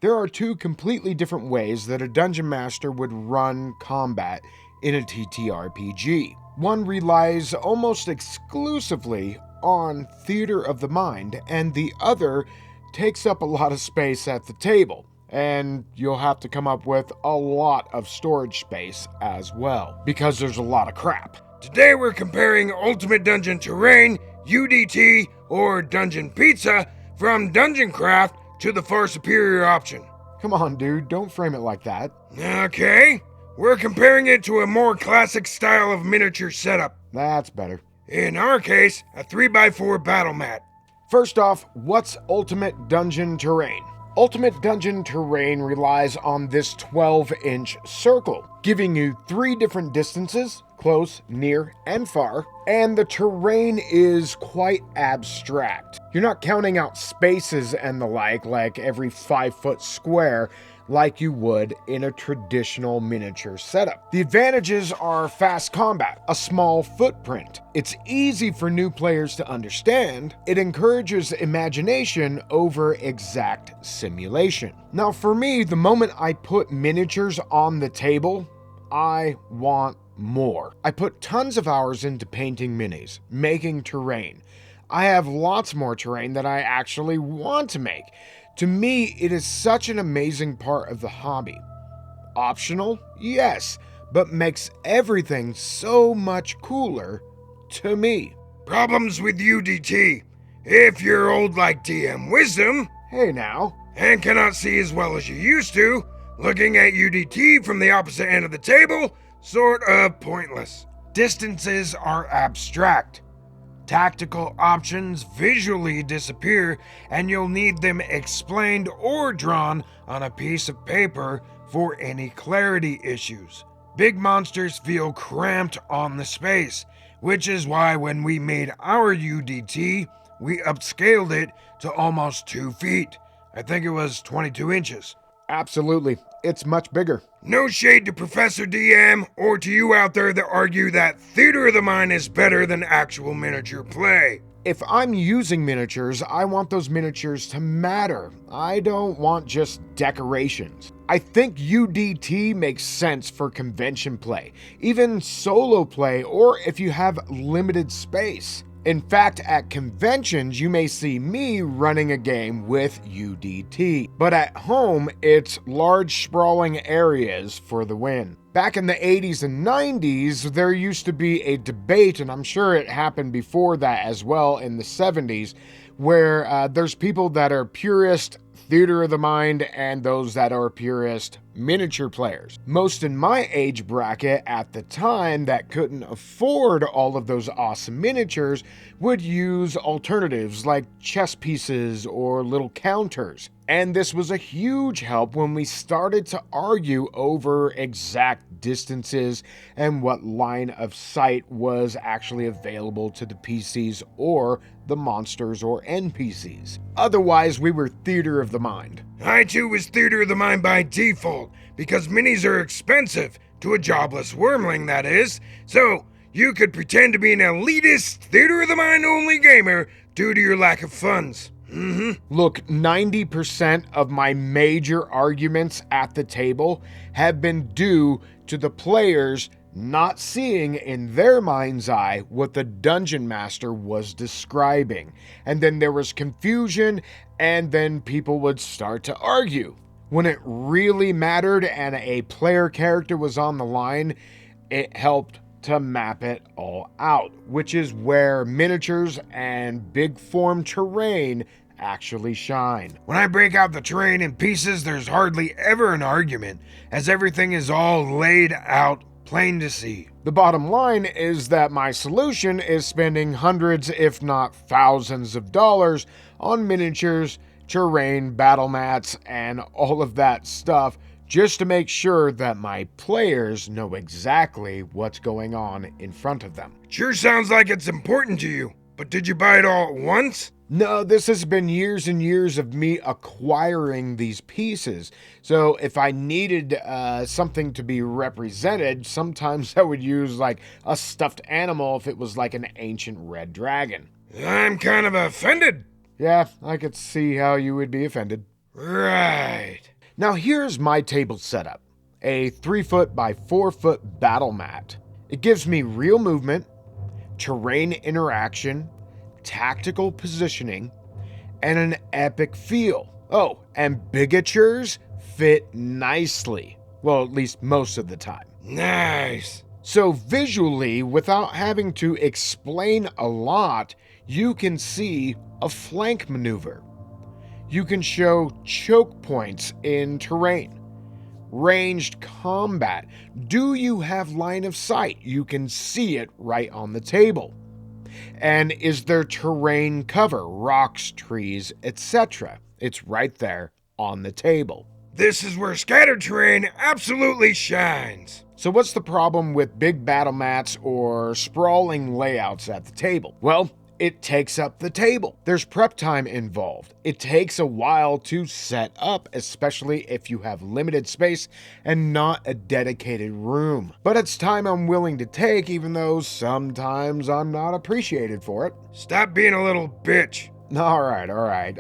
There are two completely different ways that a dungeon master would run combat in a TTRPG. One relies almost exclusively on theater of the mind, and the other takes up a lot of space at the table. And you'll have to come up with a lot of storage space as well, because there's a lot of crap. Today we're comparing Ultimate Dungeon Terrain, UDT, or Dungeon Pizza from Dungeon Craft to the far superior option. Come on, dude, don't frame it like that. Okay, we're comparing it to a more classic style of miniature setup. That's better. In our case, a 3x4 battle mat. First off, what's Ultimate Dungeon Terrain? Ultimate Dungeon Terrain relies on this 12-inch circle, giving you 3 different distances, close, near, and far, and the terrain is quite abstract. You're not counting out spaces and the like every 5-foot square like you would in a traditional miniature setup. The advantages are fast combat, a small footprint. It's easy for new players to understand. It encourages imagination over exact simulation. Now for me, the moment I put miniatures on the table, I want more. I put tons of hours into painting minis, making terrain. I have lots more terrain that I actually want to make. To me, it is such an amazing part of the hobby. Optional? Yes, but makes everything so much cooler to me. Problems with UDT. If you're old like DM Wisdom, hey now, and cannot see as well as you used to, looking at UDT from the opposite end of the table, sort of pointless. Distances are abstract. Tactical options visually disappear, and you'll need them explained or drawn on a piece of paper for any clarity issues. Big monsters feel cramped on the space, which is why when we made our UDT, we upscaled it to almost 2 feet. I think it was 22 inches. Absolutely. It's much bigger. No shade to Professor DM or to you out there that argue that theater of the mind is better than actual miniature play. If I'm using miniatures, I want those miniatures to matter. I don't want just decorations. I think UDT makes sense for convention play, even solo play, or if you have limited space. In fact, at conventions, you may see me running a game with UDT, but at home, it's large sprawling areas for the win. Back in the 80s and 90s, there used to be a debate, and I'm sure it happened before that as well in the 70s, where there's people that are purist theater of the mind and those that are purist miniature players. Most in my age bracket at the time that couldn't afford all of those awesome miniatures would use alternatives like chess pieces or little counters. And this was a huge help when we started to argue over exact distances and what line of sight was actually available to the PCs or the monsters or NPCs. Otherwise, we were theater of the mind. I too was theater of the mind by default, because minis are expensive, to a jobless wormling that is, so you could pretend to be an elitist theater of the mind only gamer due to your lack of funds. Look, 90% of my major arguments at the table have been due to the players not seeing in their mind's eye what the dungeon master was describing. And then there was confusion, and then people would start to argue. When it really mattered and a player character was on the line, it helped to map it all out, which is where miniatures and big form terrain actually shine. When I break out the terrain in pieces, there's hardly ever an argument, as everything is all laid out plain to see. The bottom line is that my solution is spending hundreds, if not thousands of dollars on miniatures, terrain, battle mats, and all of that stuff just to make sure that my players know exactly what's going on in front of them. Sure sounds like it's important to you, but did you buy it all at once? No, this has been years and years of me acquiring these pieces. So if I needed something to be represented, sometimes I would use like a stuffed animal if it was like an ancient red dragon. I'm kind of offended. Yeah, I could see how you would be offended. Right. Now here's my table setup. A 3-foot by 4-foot battle mat. It gives me real movement, terrain interaction, tactical positioning, and an epic feel. Oh, and bigatures fit nicely. Well, at least most of the time. Nice. So visually, without having to explain a lot, you can see a flank maneuver. You can show choke points in terrain. Ranged combat. Do you have line of sight? You can see it right on the table. And is there terrain cover, rocks, trees, etc.? It's right there on the table. This is where scattered terrain absolutely shines. So what's the problem with big battle mats or sprawling layouts at the table? Well, it takes up the table. There's prep time involved. It takes a while to set up, especially if you have limited space and not a dedicated room. But it's time I'm willing to take, even though sometimes I'm not appreciated for it. Stop being a little bitch. All right.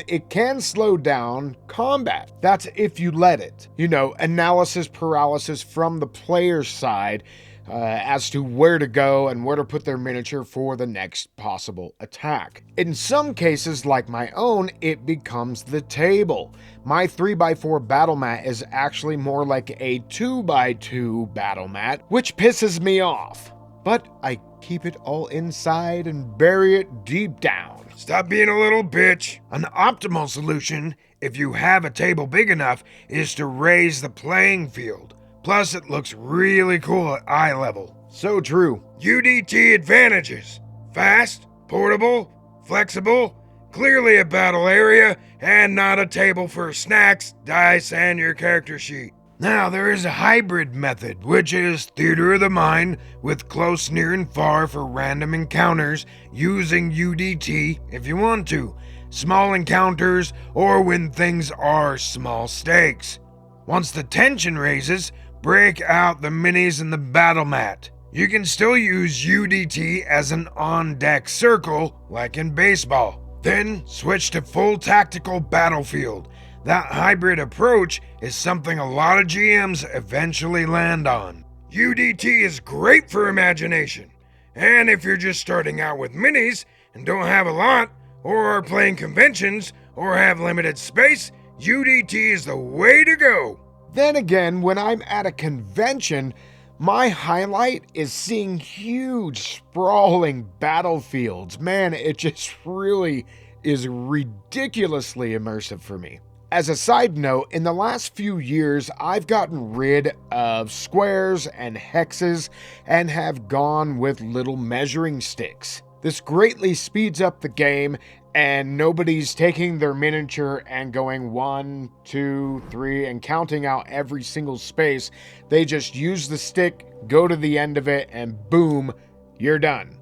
It can slow down combat. That's if you let it. Analysis paralysis from the player's side as to where to go and where to put their miniature for the next possible attack. In some cases, like my own, it becomes the table. My 3x4 battle mat is actually more like a 2x2 battle mat, which pisses me off. But I keep it all inside and bury it deep down. Stop being a little bitch. An optimal solution, if you have a table big enough, is to raise the playing field. Plus, it looks really cool at eye level. So true. UDT advantages. Fast, portable, flexible, clearly a battle area, and not a table for snacks, dice, and your character sheet. Now, there is a hybrid method, which is theater of the mind with close, near, and far for random encounters using UDT if you want to, small encounters, or when things are small stakes. Once the tension raises, break out the minis and the battle mat. You can still use UDT as an on-deck circle, like in baseball. Then switch to full tactical battlefield. That hybrid approach is something a lot of GMs eventually land on. UDT is great for imagination. And if you're just starting out with minis and don't have a lot, or are playing conventions, or have limited space, UDT is the way to go. Then again, when I'm at a convention, my highlight is seeing huge, sprawling battlefields. Man, it just really is ridiculously immersive for me. As a side note, in the last few years, I've gotten rid of squares and hexes and have gone with little measuring sticks. This greatly speeds up the game, and nobody's taking their miniature and going 1, 2, 3 and counting out every single space. They just use the stick, go to the end of it, and boom, you're done.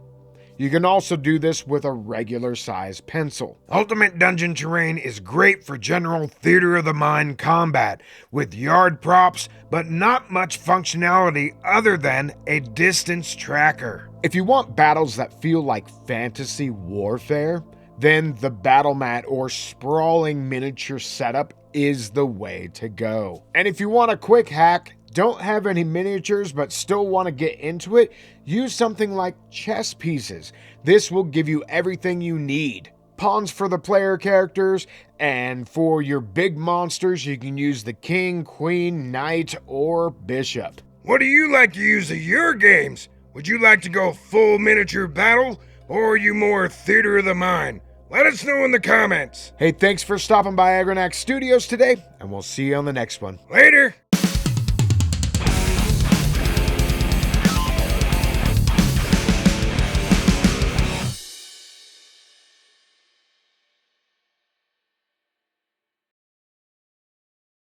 You can also do this with a regular size pencil. Ultimate Dungeon Terrain is great for general theater of the mind combat with yard props, but not much functionality other than a distance tracker. If you want battles that feel like fantasy warfare, then the battle mat or sprawling miniature setup is the way to go. And if you want a quick hack, don't have any miniatures but still want to get into it, use something like chess pieces. This will give you everything you need. Pawns for the player characters, and for your big monsters you can use the king, queen, knight, or bishop. What do you like to use in your games? Would you like to go full miniature battle, or are you more theater of the mind? Let us know in the comments. Hey, thanks for stopping by Agranak Studios today, and we'll see you on the next one. Later!